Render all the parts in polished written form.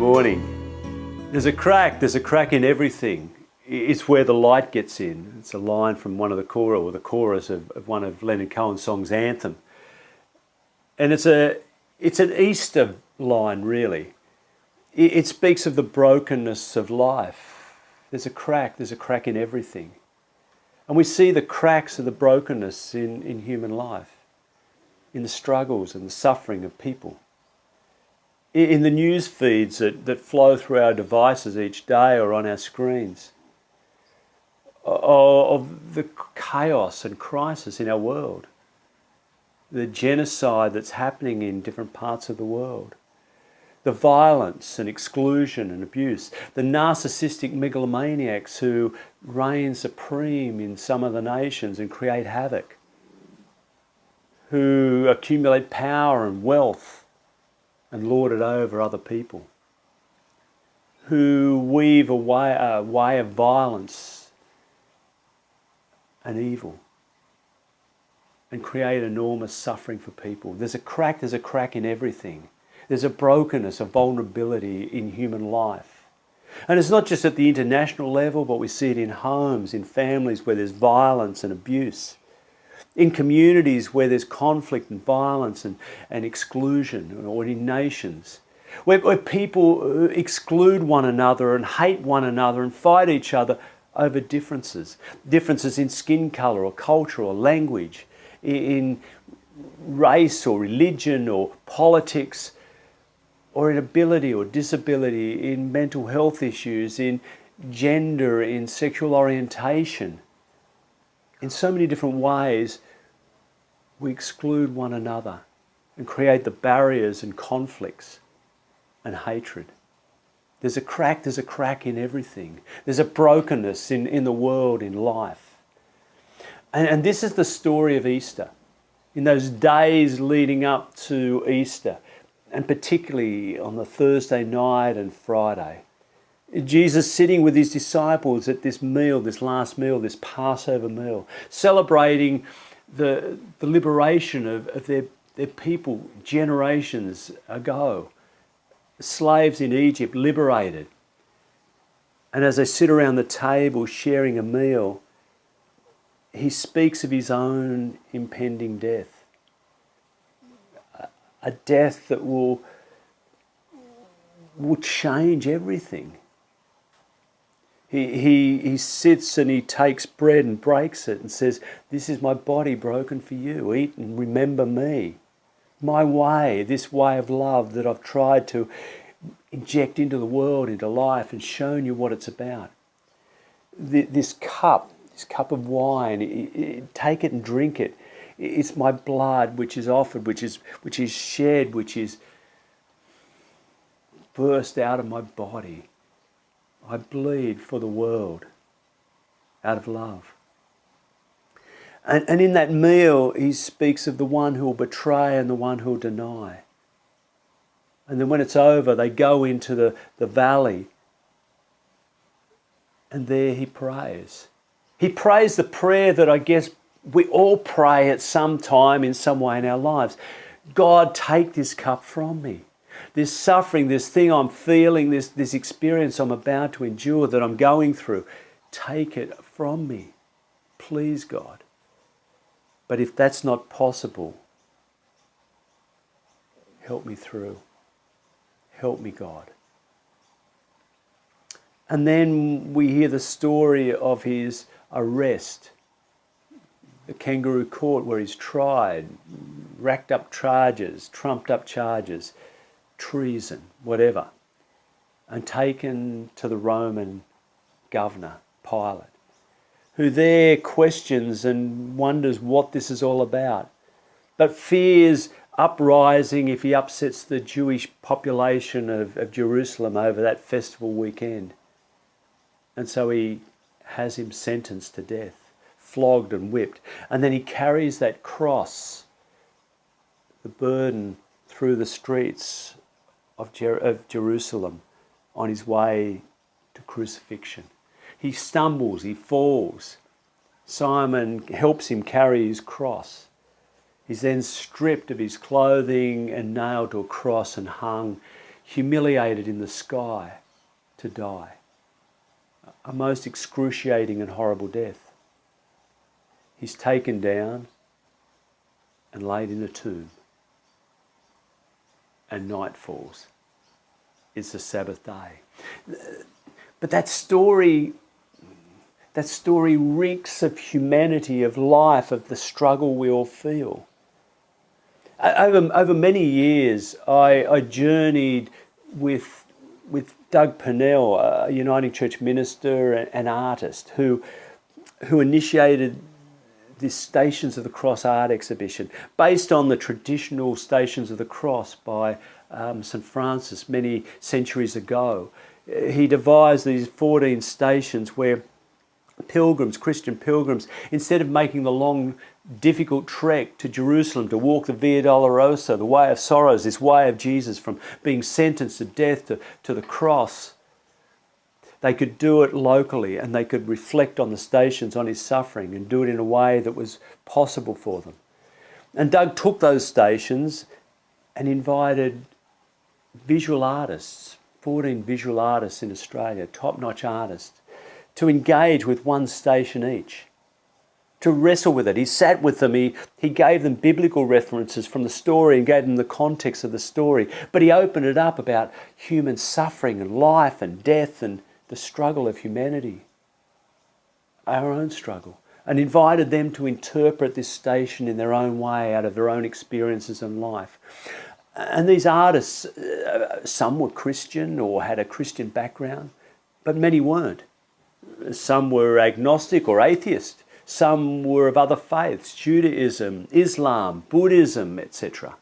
morning. There's a crack in everything. It's where the light gets in. It's a line from one of the chorus of one of Leonard Cohen's songs, Anthem. And it's an Easter line, really. It speaks of the brokenness of life. There's a crack in everything. And we see the cracks of the brokenness in human life, in the struggles and the suffering of people. In the news feeds that flow through our devices each day or on our screens, of the chaos and crisis in our world, the genocide that's happening in different parts of the world, the violence and exclusion and abuse, the narcissistic megalomaniacs who reign supreme in some of the nations and create havoc, who accumulate power and wealth and lord it over other people, who weave a way of violence and evil and create enormous suffering for people. There's a crack in everything. There's a brokenness, a vulnerability in human life. And it's not just at the international level, but we see it in homes, in families where there's violence and abuse, in communities where there's conflict and violence and exclusion, or in nations where people exclude one another and hate one another and fight each other over differences in skin colour or culture or language, in race or religion or politics, or in ability or disability, in mental health issues, in gender, in sexual orientation. In so many different ways, we exclude one another and create the barriers and conflicts and hatred. There's a crack in everything. There's a brokenness in the world, in life. And this is the story of Easter. In those days leading up to Easter, and particularly on the Thursday night and Friday, Jesus sitting with his disciples at this meal, this last meal, this Passover meal, celebrating the liberation of their people generations ago. Slaves in Egypt liberated. And as they sit around the table sharing a meal, he speaks of his own impending death. A death that will change everything. He sits and he takes bread and breaks it and says, "This is my body broken for you. Eat and remember me." My way, this way of love that I've tried to inject into the world, into life, and shown you what it's about. This cup of wine, take it and drink it. It's my blood which is offered, which is shed, which is burst out of my body. I bleed for the world out of love. And in that meal, he speaks of the one who will betray and the one who will deny. And then when it's over, they go into the valley. And there he prays. He prays the prayer that I guess we all pray at some time in some way in our lives. God, take this cup from me. This suffering, this thing I'm feeling, this experience I'm about to endure, that I'm going through, take it from me. Please, God. But if that's not possible, help me through. Help me, God. And then we hear the story of his arrest, the kangaroo court where he's tried, racked up charges, trumped up charges, treason, whatever, and taken to the Roman governor, Pilate, who there questions and wonders what this is all about, but fears uprising if he upsets the Jewish population of Jerusalem over that festival weekend. And so he has him sentenced to death, flogged and whipped. And then he carries that cross, the burden, through the streets of Jerusalem on his way to crucifixion. He stumbles, he falls. Simon helps him carry his cross. He's then stripped of his clothing and nailed to a cross and hung humiliated in the sky to die. A most excruciating and horrible death. He's taken down and laid in a tomb. And night falls. It's the Sabbath day. But that story reeks of humanity, of life, of the struggle we all feel. Over many years, I journeyed with Doug Purnell, a Uniting Church minister and artist, who initiated this Stations of the Cross art exhibition, based on the traditional Stations of the Cross by St. Francis many centuries ago. He devised these 14 stations where pilgrims, Christian pilgrims, instead of making the long, difficult trek to Jerusalem to walk the Via Dolorosa, the Way of Sorrows, this way of Jesus from being sentenced to death to the cross, they could do it locally, and they could reflect on the stations, on his suffering, and do it in a way that was possible for them. And Doug took those stations and invited visual artists, 14 visual artists in Australia, top-notch artists, to engage with one station each, to wrestle with it. He sat with them, he gave them biblical references from the story and gave them the context of the story, but he opened it up about human suffering and life and death and the struggle of humanity, our own struggle, and invited them to interpret this station in their own way, out of their own experiences in life. And these artists, some were Christian or had a Christian background, but many weren't. Some were agnostic or atheist. Some were of other faiths, Judaism, Islam, Buddhism, etc.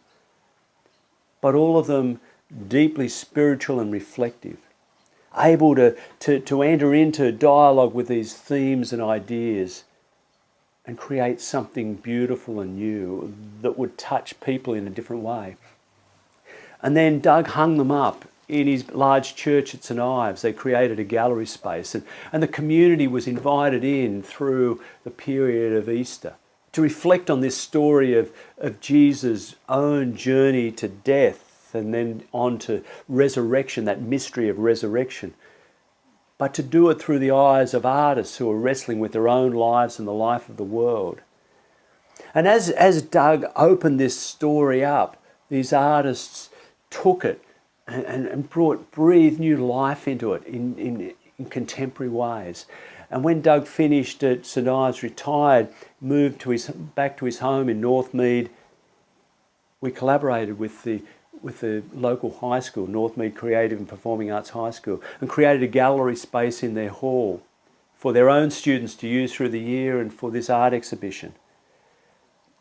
But all of them deeply spiritual and reflective, able to enter into dialogue with these themes and ideas and create something beautiful and new that would touch people in a different way. And then Doug hung them up in his large church at St Ives. They created a gallery space, and the community was invited in through the period of Easter to reflect on this story of Jesus' own journey to death and then on to resurrection, that mystery of resurrection. But to do it through the eyes of artists who are wrestling with their own lives and the life of the world. And as Doug opened this story up, these artists took it and breathed new life into it in contemporary ways. And when Doug finished at St Ives, retired, moved back to his home in Northmead, we collaborated with the local high school, Northmead Creative and Performing Arts High School, and created a gallery space in their hall for their own students to use through the year and for this art exhibition.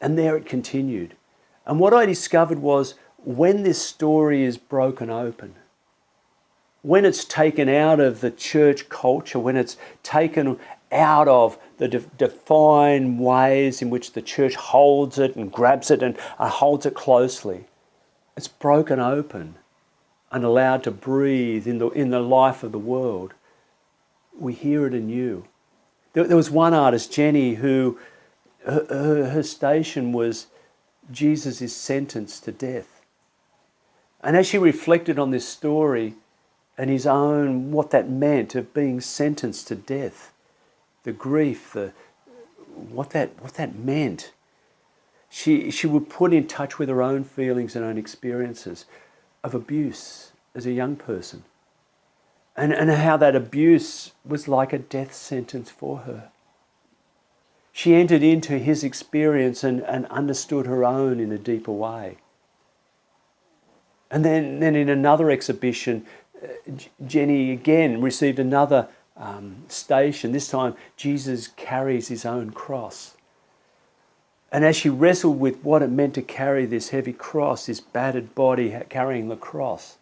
And there it continued. And what I discovered was, when this story is broken open, when it's taken out of the church culture, when it's taken out of the defined ways in which the church holds it and grabs it and holds it closely, it's broken open and allowed to breathe in the life of the world, we hear it anew. There was one artist, Jenny, who her station was Jesus is sentenced to death. And as she reflected on this story and his own, what that meant of being sentenced to death, the grief, what that meant, she would put in touch with her own feelings and own experiences of abuse as a young person, and how that abuse was like a death sentence for her. She entered into his experience and understood her own in a deeper way. And then in another exhibition, Jenny again received another station. This time, Jesus carries his own cross. And as she wrestled with what it meant to carry this heavy cross, this battered body carrying the cross,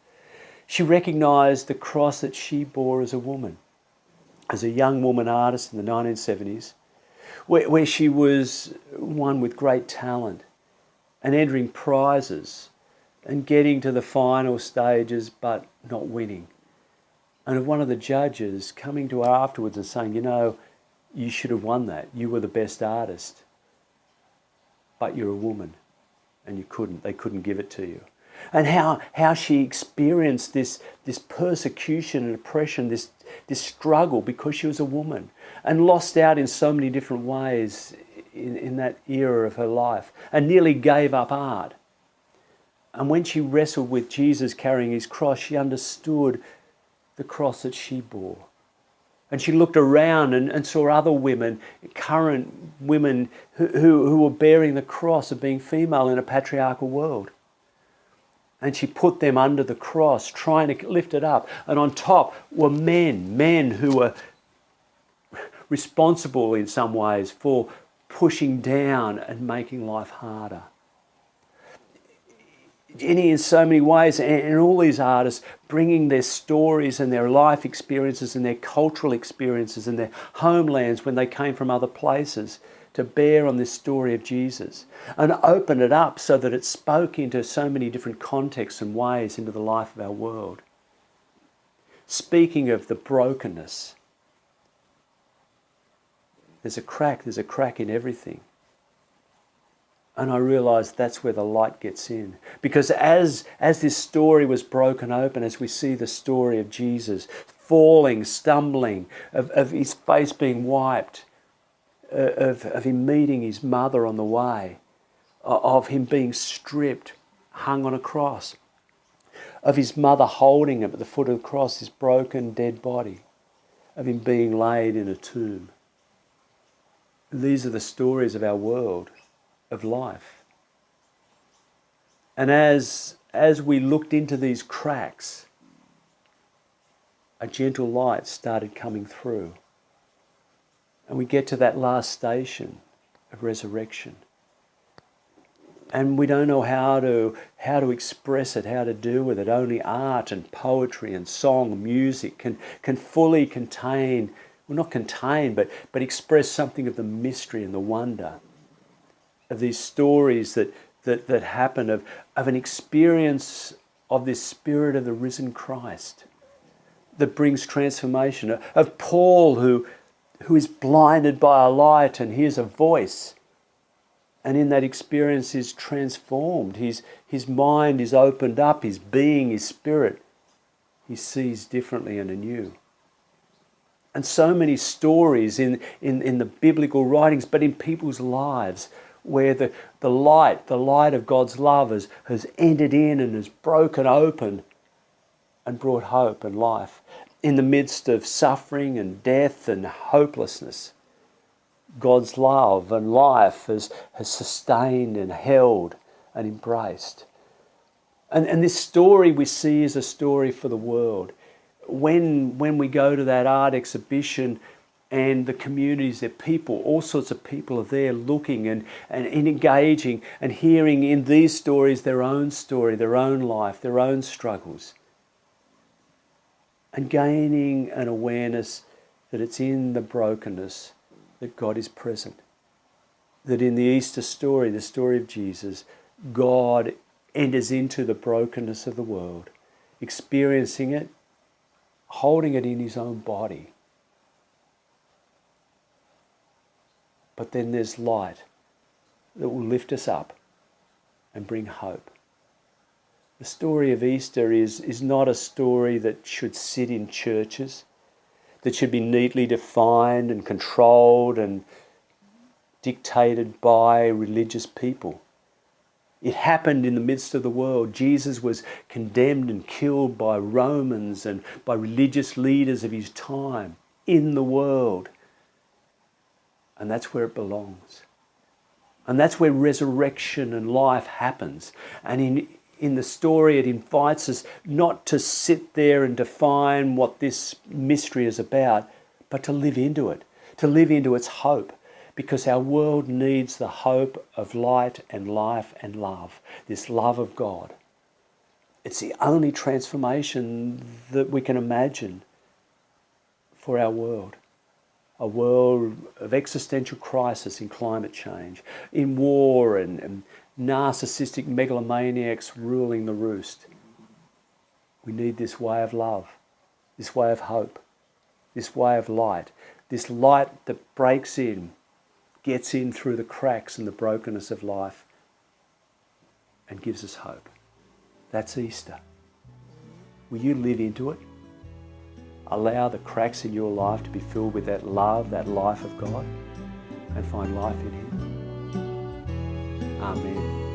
she recognised the cross that she bore as a woman, as a young woman artist in the 1970s, where she was one with great talent and entering prizes and getting to the final stages but not winning. And of one of the judges coming to her afterwards and saying, you should have won that. You were the best artist. But you're a woman and they couldn't give it to you. And how she experienced this persecution and oppression, this struggle because she was a woman, and lost out in so many different ways in that era of her life, and nearly gave up art. And when she wrestled with Jesus carrying his cross, she understood the cross that she bore. And she looked around and saw other women, current women, who were bearing the cross of being female in a patriarchal world. And she put them under the cross, trying to lift it up. And on top were men who were responsible in some ways for pushing down and making life harder. Jenny, in so many ways, and all these artists bringing their stories and their life experiences and their cultural experiences and their homelands when they came from other places to bear on this story of Jesus and open it up so that it spoke into so many different contexts and ways into the life of our world. Speaking of the brokenness, there's a crack in everything. And I realised that's where the light gets in. Because as this story was broken open, as we see the story of Jesus falling, stumbling, of his face being wiped, of him meeting his mother on the way, of him being stripped, hung on a cross, of his mother holding him at the foot of the cross, his broken, dead body, of him being laid in a tomb. These are the stories of our world, of life. And as we looked into these cracks, a gentle light started coming through. And we get to that last station of resurrection. And we don't know how to express it, how to deal with it. Only art and poetry and song, music can fully contain, well, not contain, but express something of the mystery and the wonder of these stories that happen, of an experience of this Spirit of the risen Christ that brings transformation, of Paul who is blinded by a light and hears a voice, and in that experience is transformed. His mind is opened up, his being, his spirit, he sees differently and anew. And so many stories in the biblical writings, but in people's lives, where the light of God's love has entered in and has broken open and brought hope and life. In the midst of suffering and death and hopelessness, God's love and life has sustained and held and embraced. And this story we see is a story for the world. When we go to that art exhibition, and the communities, their people, all sorts of people are there looking and engaging and hearing in these stories their own story, their own life, their own struggles. And gaining an awareness that it's in the brokenness that God is present. That in the Easter story, the story of Jesus, God enters into the brokenness of the world, experiencing it, holding it in his own body. But then there's light that will lift us up and bring hope. The story of Easter is not a story that should sit in churches, that should be neatly defined and controlled and dictated by religious people. It happened in the midst of the world. Jesus was condemned and killed by Romans and by religious leaders of his time in the world. And that's where it belongs. And that's where resurrection and life happens. And in the story, it invites us not to sit there and define what this mystery is about, but to live into it, to live into its hope. Because our world needs the hope of light and life and love, this love of God. It's the only transformation that we can imagine for our world. A world of existential crisis in climate change, in war and narcissistic megalomaniacs ruling the roost. We need this way of love, this way of hope, this way of light, this light that breaks in, gets in through the cracks and the brokenness of life and gives us hope. That's Easter. Will you live into it? Allow the cracks in your life to be filled with that love, that life of God, and find life in Him. Amen.